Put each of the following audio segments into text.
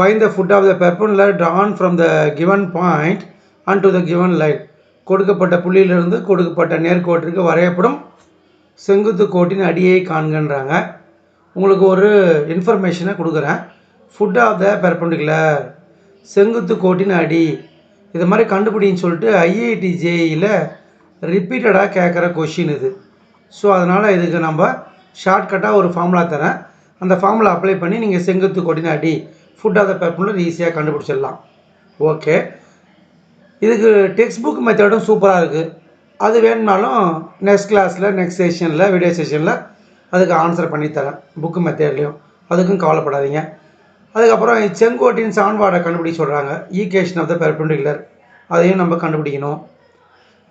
find the foot of the perpendicular drawn from the given point onto the given line. கொடுக்கப்பட்ட புள்ளியிலிருந்து கொடுக்கப்பட்ட நேர்கோட்டிற்கு வரையப்படும் செங்குத்து கோட்டின் அடியை காண்கின்றாங்க. உங்களுக்கு ஒரு இன்ஃபர்மேஷனை கொடுக்குறேன். ஃபுட் ஆஃப் த பெர்பெண்டிகுலர், செங்குத்து கோட்டின் அடி, இது மாதிரி கண்டுபிடின்னு சொல்லிட்டு ஐஐடி ஜேஇயில் ரிப்பீட்டடாக கேட்குற கொஷின் இது. ஸோ அதனால் இதுக்கு நம்ம ஷார்ட்கட்டாக ஒரு ஃபார்முலா தரேன். அந்த ஃபார்முலா அப்ளை பண்ணி நீங்கள் செங்குத்து கோட்டின் அடி, ஃபுட் ஆஃப் த பெர்பெண்டிகுலர் ஈஸியாக கண்டுபிடிச்சிடலாம். ஓகே, இதுக்கு டெக்ஸ்ட் புக் மெத்தடும் சூப்பராக இருக்குது. அது வேணும்னாலும் நெக்ஸ்ட் கிளாஸில், நெக்ஸ்ட் செஷனில், வீடியோ செஷனில் அதுக்கு ஆன்சர் பண்ணித்தரேன், புக்கு மெத்தட்லேயும். அதுக்கும் கவலைப்படாதீங்க. அதுக்கப்புறம் செங்கோட்டின் சமன்பாடை கண்டுபிடிக்க சொல்கிறாங்க, ஈக்குவேஷன் ஆஃப் த பெர்பெண்டிகுலர், அதையும் நம்ம கண்டுபிடிக்கணும்.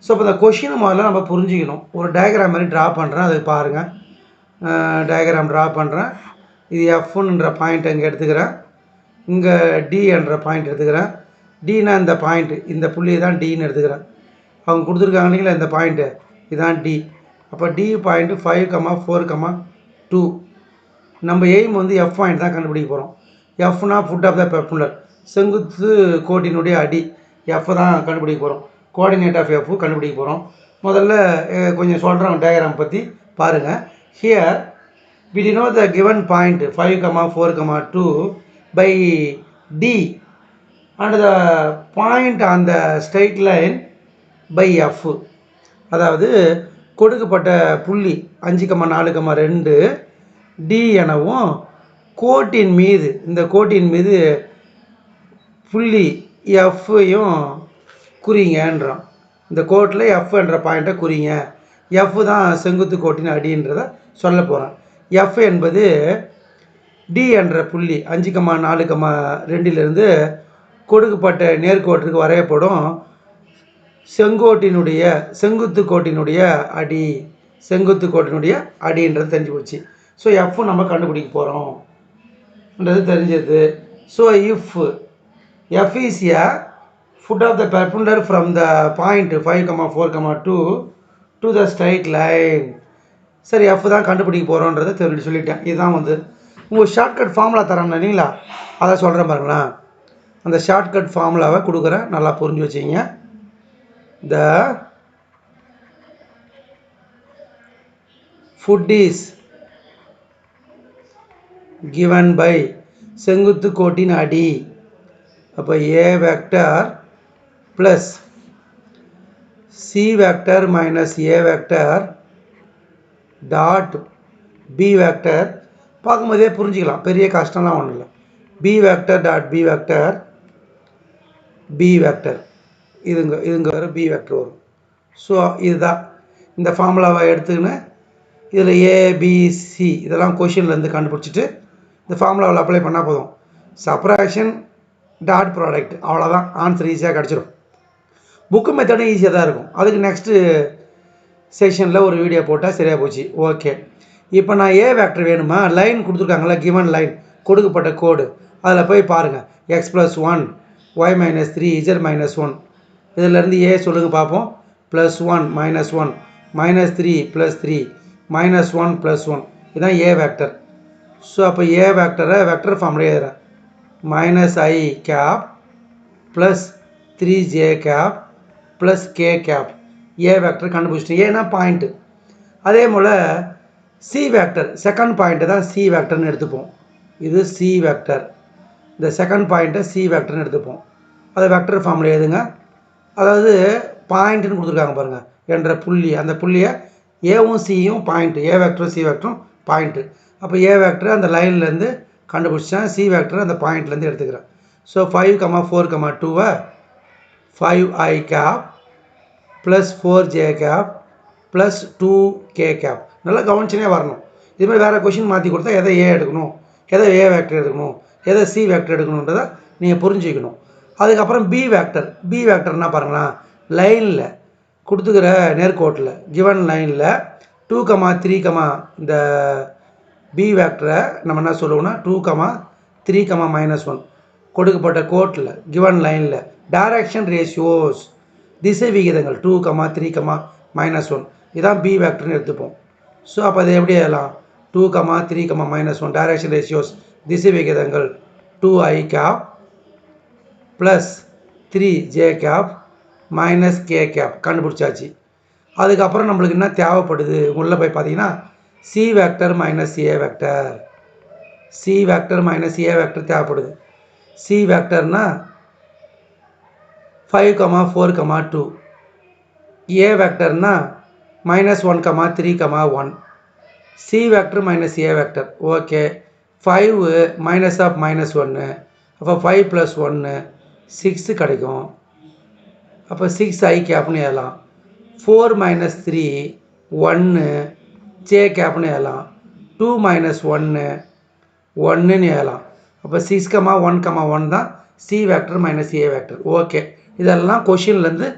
ஸோ இப்போ இந்த கொஷினை முதல்ல நம்ம புரிஞ்சுக்கணும். ஒரு டயக்ராம் மாதிரி ட்ரா பண்ணுறேன், அது பாருங்கள். டயக்ராம் ட்ரா பண்ணுறேன். இது எஃப்ன்ற பாயிண்ட் அங்கே எடுத்துக்கிறேன், இங்கே டி என்ற பாயிண்ட் எடுத்துக்கிறேன். டினா இந்த பாயிண்ட்டு, இந்த புள்ளியை தான் டின்னு எடுத்துக்கிறேன். அவங்க கொடுத்துருக்காங்க இல்லைங்களா இந்த பாயிண்ட்டு, இதுதான் டி. அப்போ டி பாயிண்ட்டு 5,4,2. நம்ம எய்ம் வந்து எஃப் பாயிண்ட் தான் கண்டுபிடிக்க போகிறோம். எஃப்னா ஃபுட் ஆஃப் த பெர்பெண்டிகுலர், செங்குத்து கோட்டினுடைய அடி, எஃப் தான் கண்டுபிடிக்க போகிறோம். கோஆர்டினேட் ஆஃப் எஃப் கண்டுபிடிக்க போகிறோம். முதல்ல கொஞ்சம் சொல்கிறோம் டயக்ராம் பற்றி பாருங்கள். Here we denote the given point 5,4,2 by D and the point on the straight line by F. அதாவது கொடுக்கப்பட்ட புள்ளி 5,4,2 D எனவும் கோட்டின் மீது, இந்த கோட்டின் மீது புள்ளி எஃப்ஐயும் குறிங்கன்றோம். இந்த கோட்டில் எஃப் என்ற பாயிண்ட்டை குறிங்க. எஃப் தான் செங்குத்து கோட்டின் அடின்றதை சொல்ல போகிறேன். எஃப் என்பது டி என்ற புள்ளி 5,4,2 கொடுக்கப்பட்ட நேர்கோட்டிற்கு வரையப்படும் செங்குத்து கோட்டினுடைய அடி, செங்குத்து கோட்டினுடைய அடின்றது தெரிஞ்சு போச்சு. ஸோ எஃப் நம்ம கண்டுபிடிக்க போகிறோம்ன்றது தெரிஞ்சது. So if F is a foot of the perpendicular from the point 5,4,2 to the straight line. சரி, எஃப் தான் கண்டுபிடிக்க போகிறோன்றதை சொல்லிட்டேன். இதுதான் வந்து உங்கள் ஷார்ட்கட் ஃபார்முலா தரேன் இல்லைங்களா, அதை சொல்கிறேன் பாருங்களேன். அந்த ஷார்ட்கட் ஃபார்முலாவை கொடுக்குறேன், நல்லா புரிஞ்சு வச்சிங்க. The foot is given by செங்குத்து கோட்டின் அடி. அப்போ A vector plus C vector minus A vector dot B vector. பார்க்கும்போதே புரிஞ்சிக்கலாம், பெரிய கஷ்டம்லாம் ஒன்றும் இல்லை. B vector dot B vector, B vector இதுங்க வர பி வெக்டர் வரும். ஸோ இதுதான் இந்த ஃபார்முலாவை எடுத்துக்கின்னு இதில் ஏபிசி இதெல்லாம் கொஷின்லேருந்து கண்டுபிடிச்சிட்டு இந்த ஃபார்முலாவில் அப்ளை பண்ணால் போதும். சப்ராக்ஷன் டாட் ப்ராடக்ட், அவ்வளோதான், ஆன்சர் ஈஸியாக கிடச்சிடும். புக்கு மெத்தடும் ஈஸியாக தான் இருக்கும். அதுக்கு நெக்ஸ்ட்டு செஷனில் ஒரு வீடியோ போட்டால் சரியாக போச்சு. ஓகே, இப்போ நான் ஏ வெக்டர் வேணுமா, லைன் கொடுத்துருக்காங்களா, கிவன் லைன், கொடுக்கப்பட்ட கோடு, அதில் போய் பாருங்கள். x+1 y - 3 z - 1, இதிலேருந்து ஏ சொல்லுங்கள் பார்ப்போம். +1 -1 -3 +3 -1 +1, இதுதான் ஏ வெக்டர். ஸோ அப்போ ஏ வெக்டரை வெக்டர் ஃபார்மில் எழுதுகிறேன். -i cap plus 3j cap plus k cap. A vector கண்டுபிடிச்சிட்டு, ஏன்னா பாயிண்ட்டு. அதே போல் சி வெக்டர், செகண்ட் பாயிண்ட்டை தான் சி வெக்டர்னு எடுத்துப்போம். இது சி வெக்டர், இந்த செகண்ட் பாயிண்ட்டை சி வெக்டர்னு எடுத்துப்போம். அதை வெக்டர் ஃபார்மில் எழுதுங்க. அதாவது பாயிண்ட்டுன்னு கொடுத்துருக்காங்க பாருங்கள் என்ற புள்ளி, அந்த புள்ளியை ஏவும் சியும் பாயிண்ட்டு, ஏ வெக்டரும் சி வெக்டரும் பாயிண்ட்டு. அப்போ ஏ வெக்டர் அந்த லைன்லேருந்து கண்டுபிடிச்சேன், சி வெக்டர் அந்த பாயிண்ட்லேருந்து எடுத்துக்கிறேன். So 5,4,2 5i cap plus 4j cap plus 2k cap. நல்லா கவனிச்சுனே வரணும். இதுமாதிரி வேறு கொஷின் மாற்றி கொடுத்தா எதை ஏ எடுக்கணும், எதை ஏ வெக்டர் எடுக்கணும், எதை சி வெக்டர் எடுக்கணுன்றதை நீங்கள் புரிஞ்சுக்கணும். அதுக்கப்புறம் பி வெக்டர், பி வெக்டர்னா பாருங்களேன், லைனில் கொடுத்துக்கிற நேர்கோட்டில் கிவன் லைனில் 2,3, இந்த பி வெக்டரை நம்ம என்ன சொல்லுவோம்னா 2,3, -1 கொடுக்கப்பட்ட கோட்டில் கிவன் லைனில் டைரக்ஷன் ரேஷியோஸ், திசை விகிதங்கள் 2,3, -1, இதுதான் பி வெக்டர்னு எடுத்துப்போம். ஸோ அப்போ அதை எப்படி எழுதலாம், 2,3, -1 டைரக்ஷன் ரேஷியோஸ் திசை விகிதங்கள் 2i cap plus 3j cap minus k cap கண்டுபிடிச்சாச்சு. அதுக்கப்புறம் நம்மளுக்கு என்ன தேவைப்படுது உள்ளே போய் பார்த்தீங்கன்னா c vector minus a vector, c vector minus a vector தேவைப்படுது. c வெக்டர்னா 5,4,2, a வெக்டர்னா -1,3,1, c vector minus a vector. Okay, 5 minus of -1, அப்போ 5 + 1 6 கிடைக்கும். அப்போ 6i கேப்னு எழுதலாம். 4 - 3 1 j கேப்னு எழுதலாம். 2 - 1 1ன்னு எழுதலாம். அப்போ 6,1,1 தான் c vector minus a vector. Okay, இதெல்லாம் கொஷின்லேருந்து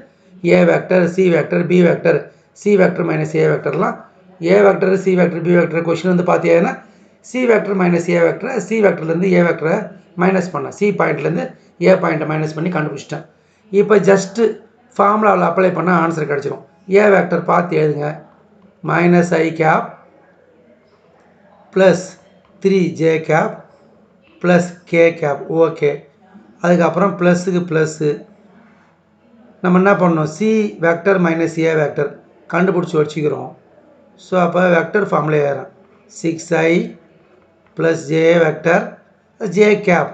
a vector, c vector, b vector, c vector minus a வெக்டர்லாம் a vector, c vector, b vector question வந்து பார்த்தீங்கன்னா c vector minus a vector, c வெக்டர்லேருந்து a வெக்டரை minus பண்ணேன். c பாயிண்ட்லேருந்து a பாயிண்ட்டை minus பண்ணி கண்டுபிடிச்சிட்டேன். இப்போ ஜஸ்ட்டு ஃபார்முலாவில் அப்ளை பண்ணால் ஆன்சர் கிடச்சிரும். a வெக்டர் பார்த்து எழுதுங்க. -i cap plus 3j cap plus k cap. Okay, அதுக்கப்புறம் ப்ளஸுக்கு ப்ளஸ்ஸு நம்ம என்ன பண்ணோம், c vector minus a vector கண்டுபிடிச்சி வச்சுக்கிறோம். ஸோ அப்போ வெக்டர் ஃபார்முலா ஏறும். 6i plus j vector j cap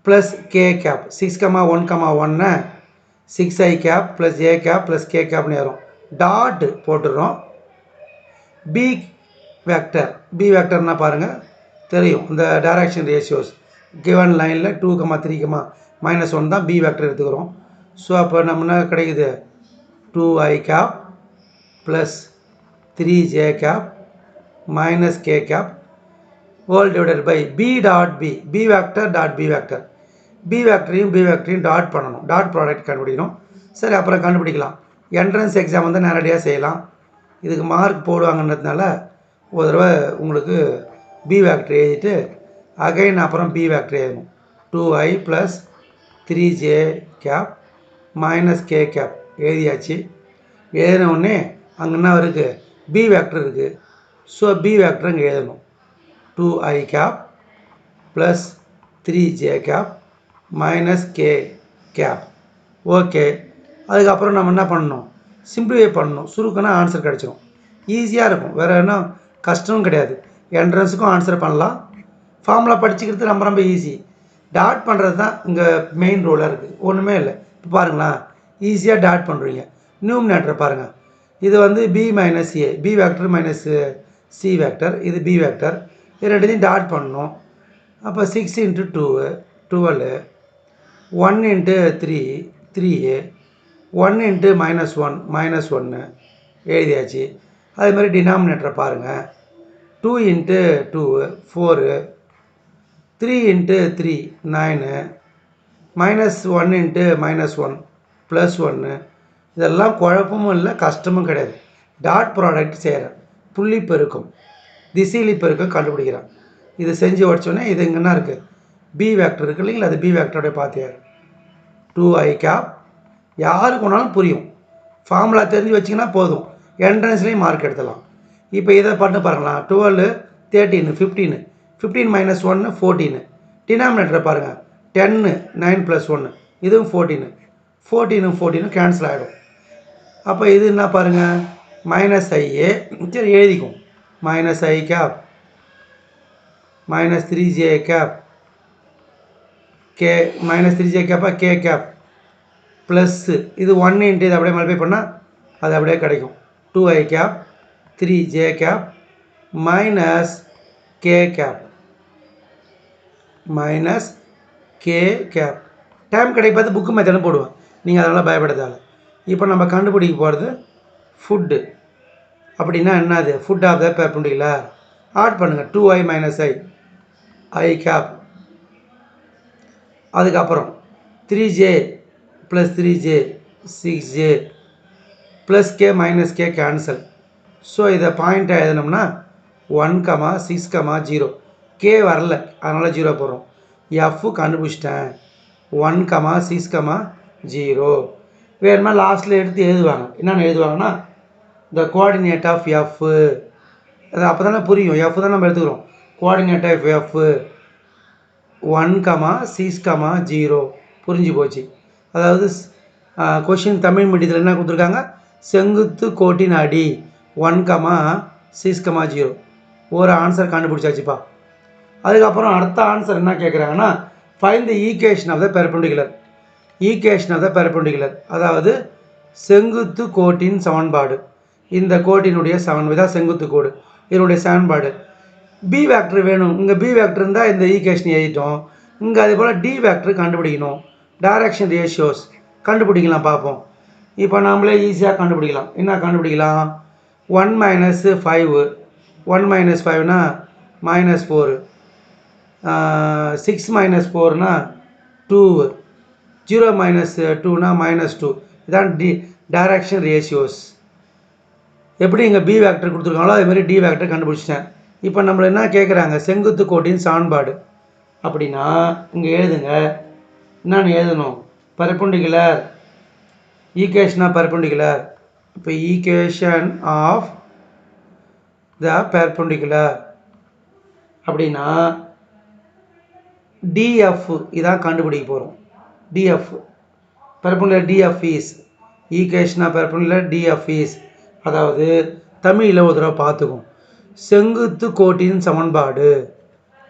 plus k cap. 6,1,1 6i cap plus j cap plus k கேப்னு ஏறும். டாட் போட்டுடுறோம். b வெக்டர், b வெக்டர்னா பாருங்கள் தெரியும், இந்த டைரக்ஷன் ரேஷியோஸ் கிவன் லைனில் 2, 3, -1 தான் b வெக்டர் எடுத்துக்கிறோம். ஸோ அப்போ நம்ம என்ன கிடைக்குது, 2i cap plus 3j gap minus k cap whole divided by b dot b, b vector dot b vector. b வெக்டரையும் b வெக்டரையும் டாட் பண்ணணும், டாட் ப்ராடக்ட் கண்டுபிடிக்கணும். சரி, அப்புறம் கண்டுபிடிக்கலாம். என்ட்ரன்ஸ் எக்ஸாம் வந்து நேரடியாக செய்யலாம். இதுக்கு மார்க் போடுவாங்கன்றதுனால ஒரு தடவை உங்களுக்கு b வெக்டர் எழுதிட்டு அகைன் அப்புறம் b வெக்டர் எழுதணும். 2i plus 3j gap minus k cap எழுதியாச்சு. எழுதின உடனே அங்கே என்ன இருக்குது, b வெக்டர் இருக்குது. ஸோ b வெக்டர் இங்கே எழுதணும். 2i cap plus 3j gap minus k cap. Okay, அதுக்கப்புறம் நம்ம என்ன பண்ணணும், சிம்பிளிஃபை பண்ணணும். சுருக்குன்னா ஆன்சர் கிடச்சிரும். ஈஸியாக இருக்கும், வேறு என்ன கஷ்டமும் கிடையாது. என்ட்ரன்ஸுக்கும் ஆன்சர் பண்ணலாம். ஃபார்முலா படிச்சுக்கிறது ரொம்ப ரொம்ப ஈஸி. டாட் பண்ணுறது தான் இங்கே மெயின் ரோலாக இருக்குது, ஒன்றுமே இல்லை. இப்போ பாருங்களேன், ஈஸியாக டாட் பண்ணுறீங்க. நியூமினேட்டரை பாருங்கள், இது வந்து b minus a, b vector minus c vector, இது b வெக்டர். இது ரெண்டுத்தையும் டாட் பண்ணணும். அப்போ 6 × 2 12, 1 × 3 3, 1 × -1 -1 எழுதியாச்சு. அதேமாதிரி டினாமினேட்டரை பாருங்கள், 2 × 2 4, 3 × 3 9, -1 × -1 +1. இதெல்லாம் குழப்பமும் இல்லை, கஷ்டமும் கிடையாது. டாட் ப்ராடக்ட் செய்கிறேன், புள்ளி பெருக்கம் திசைலி பெருக்கம் கண்டுபிடிக்கிறேன். இது செஞ்சு வச்சோன்னே இது இங்கே என்ன இருக்குது, b வெக்டர் இருக்குது இல்லைங்களா, அது b வெக்டரோட பார்த்தியார். 2i கேப் யாருக்கு வேணாலும் புரியும், ஃபார்முலா தெரிஞ்சு வச்சிங்கன்னா போதும், என்ட்ரன்ஸ்லேயும் மார்க் எடுத்துடலாம். இப்போ இதை பண்ணி பாருங்களேன், 12 13 15, 15 - 1 14. டினாமினேட்டரை பாருங்கள், 10 9 + 1 இதுவும் 14, 14 14 கேன்சல் ஆகிடும். அப்போ இது என்ன பாருங்கள், -ia, சரி எழுதிக்கும், -i gap -3j gap -3j கேப்பா k கேப் ப்ளஸ்ஸு இது 1 × இது அப்படியே மல்டிப்ளை பண்ணால் அது அப்படியே கிடைக்கும். 2i gap 3j gap minus k gap time கிடைப்பாது புக்கு மெத்தடும் போடுவேன், நீங்கள் அதனால் பயப்படாதால. இப்போ நம்ம கண்டுபிடிக்க போகிறது ஃபுட்டு. அப்படின்னா என்னது, foot of the perpendicular. Add பண்ணுங்கள், 2i - i கேப், அதுக்கப்புறம் 3j + 3j 6j plus k - k cancel. So இதை பாயிண்ட்டாக எழுதினோம்னா 1, 6, 0. k வரல, அதனால் 0 போடுறோம். f கண்டுபிடிச்சிட்டேன், 1, 6, 0. வேணுமா லாஸ்ட்டில் எடுத்து எழுதுவாங்க, என்னென்னு எழுதுவாங்கன்னா த கோஆர்டினேட் ஆஃப் f. அது அப்போ தானே புரியும், f தான் நம்ம எடுத்துக்கிறோம். கோஆர்டினேட் ஆஃப் f 1, 6, 0 புரிஞ்சு போச்சு. அதாவது கொஷின் தமிழ் மீடியத்தில் என்ன கொடுத்துருக்காங்க, செங்குத்து கோட்டின் அடி 1, 6, 0 ஒரு ஆன்சர் கண்டுபிடிச்சாச்சுப்பா. அதுக்கப்புறம் அடுத்த ஆன்சர் என்ன கேட்குறாங்கன்னா, find the equation of the perpendicular. Equation of the perpendicular அதாவது செங்குத்து கோட்டின் சமன்பாடு. இந்த கோட்டினுடைய தான் செங்குத்து கோடு, இதனுடைய சமன்பாடு. பி வேக்டர் வேணும். இங்கே பி வேக்டர் இருந்தால் இந்த ஈக்குவேஷன் எழுதிட்டோம். இங்கே அதே போல் டி வேக்டர் கண்டுபிடிக்கணும். டைரக்ஷன் ரேஷியோஸ் கண்டுபிடிக்கலாம் பார்ப்போம். இப்போ நம்மளே ஈஸியாக கண்டுபிடிக்கலாம். என்ன கண்டுபிடிக்கலாம், 1 - 5 1 - 5னா -4, 6 - 4னா 2, 0 - 2னா -2. இதான் டைரக்ஷன் ரேஷியோஸ். எப்படி இங்கே பி வேக்டர் கொடுத்துருக்காங்களோ அதேமாதிரி டி வேக்டர் கண்டுபிடிச்சிட்டேன். இப்போ நம்மளை என்ன கேட்குறாங்க, செங்குத்து கோட்டின் சமன்பாடு அப்படின்னா இங்கே எழுதுங்க. என்னன்னு எழுதணும், பெர்பெண்டிகுலர் ஈக்குவேஷன் ஆஃப் பெர்பெண்டிகுலர். இப்போ ஈக்குவேஷன் ஆஃப் த பெர்பெண்டிகுலர் அப்படின்னா டிஎஃப் இதான் கண்டுபிடிக்க போகிறோம். DF perpendicular DF is equation of perpendicular DF is, அதாவது தமிழில் ஒரு தடவை பார்த்துக்கும், செங்குத்து கோட்டின் சமன்பாடு.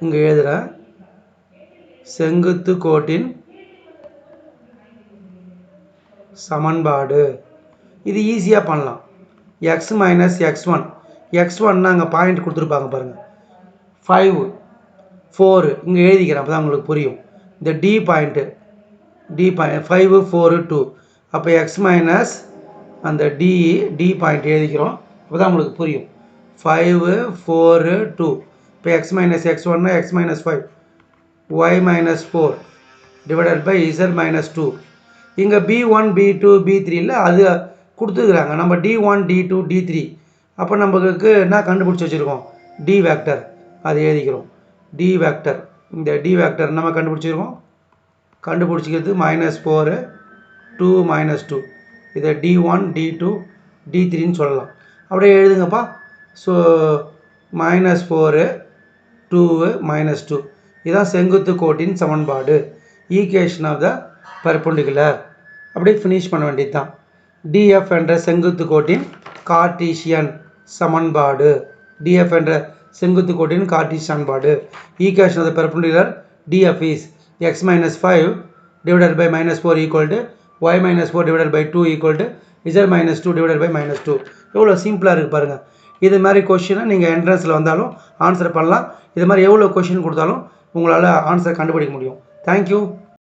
இங்கே எழுதுகிறேன், செங்குத்து கோட்டின் சமன்பாடு. இது ஈஸியாக பண்ணலாம். x - x1 x1னா அங்கே பாயிண்ட் கொடுத்துருப்பாங்க பாருங்கள், 5 4 இங்கே எழுதிக்கிறேன், அப்போ தான் உங்களுக்கு புரியும். இந்த டி பாயிண்ட்டு 5 4 2, அப்போ x மைனஸ் அந்த டி பாயிண்ட் எழுதிக்கிறோம், அப்போ தான் உங்களுக்கு புரியும். 5 4 2, இப்போ x - x1னா x - 5 y - 4 divided by z - 2. இங்கே b1 b2 b3 இல்லை, அது கொடுத்துருக்குறாங்க. நம்ம d1 d2 d3, அப்போ நம்மளுக்கு என்ன கண்டுபிடிச்சி வச்சுருக்கோம், டி வேக்டர், அது எழுதிக்கிறோம். டி வேக்டர், இந்த டி வேக்டர் நம்ம கண்டுபிடிச்சிருக்கோம். கண்டுபிடிச்சிக்கிறது -4 2 -2, இதை d1 d2 d3ன்னு சொல்லலாம். அப்படியே எழுதுங்கப்பா. ஸோ -4 2 -2 இதுதான் செங்குத்து கோட்டின் சமன்பாடு, ஈக்குவேஷன் ஆஃப் த பெர்பெண்டிகுலர். அப்படியே ஃபினிஷ் பண்ண வேண்டியது தான். டிஎஃப் என்ற செங்குத்து கோட்டின் கார்ட்டீசியன் சமன்பாடு. டிஎஃப் என்ற செங்குத்து கோட்டின் கார்ட்டீசியன் சமன்பாடு. Equation of the perpendicular DF is x - 5 divided by -4 equal to y - 4 divided by 2 equal to z - 2 divided by -2. எவ்வளோ சிம்பிளாக இருக்குது பாருங்கள். இது மாதிரி கொஷினை நீங்கள் என்ட்ரன்ஸில் வந்தாலும் ஆன்சர் பண்ணலாம். இது மாதிரி எவ்வளோ கொஷின் கொடுத்தாலும் உங்களால் ஆன்சர் கண்டுபிடிக்க முடியும். தேங்க்யூ.